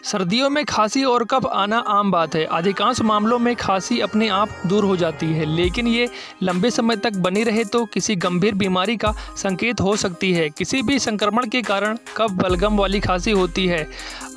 सर्दियों में खांसी और कफ आना आम बात है। अधिकांश मामलों में खांसी अपने आप दूर हो जाती है, लेकिन ये लंबे समय तक बनी रहे तो किसी गंभीर बीमारी का संकेत हो सकती है। किसी भी संक्रमण के कारण कफ बलगम वाली खांसी होती है।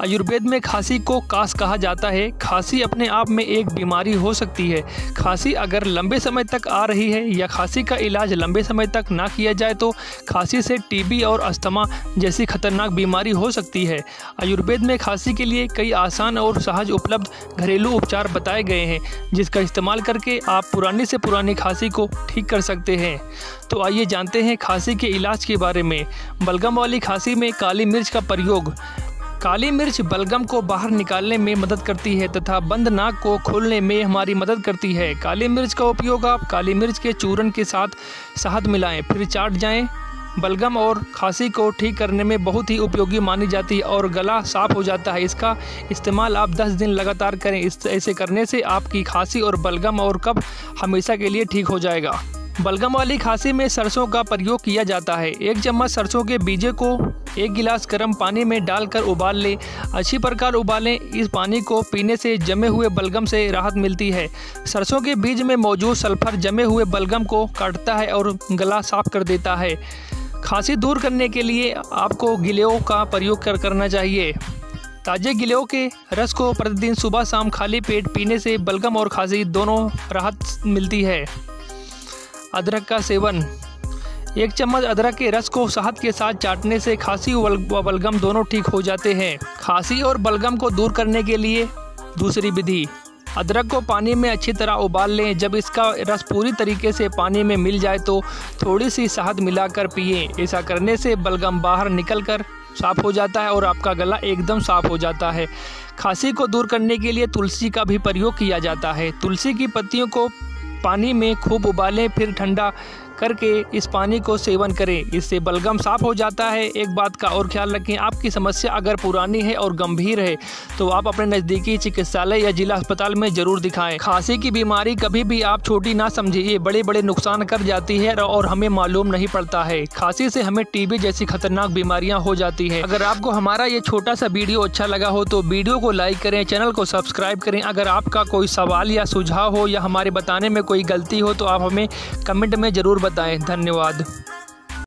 आयुर्वेद में खांसी को कास कहा जाता है। खांसी अपने आप में एक बीमारी हो सकती है। खांसी अगर लंबे समय तक आ रही है या खांसी का इलाज लंबे समय तक ना किया जाए तो खांसी से टीबी और अस्थमा जैसी खतरनाक बीमारी हो सकती है। आयुर्वेद में खांसी के लिए कई आसान और सहज उपलब्ध घरेलू उपचार बताए गए हैं, जिसका इस्तेमाल करके आप पुरानी से पुरानी खांसी को ठीक कर सकते हैं। तो आइए जानते हैं खांसी के इलाज के बारे में। बलगम वाली खांसी में काली मिर्च का प्रयोग। काली मिर्च बलगम को बाहर निकालने में मदद करती है तथा बंद नाक को खोलने में हमारी मदद करती है। काली मिर्च का उपयोग आप काली मिर्च के चूर्ण के साथ शहद मिलाएं, फिर चाट जाएं। बलगम और खांसी को ठीक करने में बहुत ही उपयोगी मानी जाती है और गला साफ हो जाता है। इसका इस्तेमाल आप 10 दिन लगातार करें। ऐसे करने से आपकी खांसी और बलगम और कफ हमेशा के लिए ठीक हो जाएगा। बलगम वाली खांसी में सरसों का प्रयोग किया जाता है। 1 चम्मच सरसों के बीजे को 1 गिलास गर्म पानी में डालकर उबाल लें। अच्छी प्रकार उबालें। इस पानी को पीने से जमे हुए बलगम से राहत मिलती है। सरसों के बीज में मौजूद सल्फर जमे हुए बलगम को काटता है और गला साफ कर देता है। खांसी दूर करने के लिए आपको गिलोय का प्रयोग करना चाहिए। ताजे गिलोय के रस को प्रतिदिन सुबह शाम खाली पेट पीने से बलगम और खांसी दोनों राहत मिलती है। अदरक का सेवन। 1 चम्मच अदरक के रस को शहद के साथ चाटने से खांसी व बलगम दोनों ठीक हो जाते हैं। खांसी और बलगम को दूर करने के लिए दूसरी विधि। अदरक को पानी में अच्छी तरह उबाल लें। जब इसका रस पूरी तरीके से पानी में मिल जाए तो थोड़ी सी शहद मिलाकर पिएं। ऐसा करने से बलगम बाहर निकलकर साफ हो जाता है और आपका गला एकदम साफ हो जाता है। खांसी को दूर करने के लिए तुलसी का भी प्रयोग किया जाता है। तुलसी की पत्तियों को पानी में खूब उबालें, फिर ठंडा करके इस पानी को सेवन करें। इससे बलगम साफ हो जाता है। एक बात का और ख्याल रखें, आपकी समस्या अगर पुरानी है और गंभीर है तो आप अपने नज़दीकी चिकित्सालय या जिला अस्पताल में ज़रूर दिखाएं। खांसी की बीमारी कभी भी आप छोटी ना समझिए, ये बड़े बड़े नुकसान कर जाती है और हमें मालूम नहीं पड़ता है। खांसी से हमें टीबी जैसी खतरनाक बीमारियाँ हो जाती हैं। अगर आपको हमारा ये छोटा सा वीडियो अच्छा लगा हो तो वीडियो को लाइक करें, चैनल को सब्सक्राइब करें। अगर आपका कोई सवाल या सुझाव हो या हमारे बताने में कोई गलती हो तो आप हमें कमेंट में ज़रूर बताएं। धन्यवाद।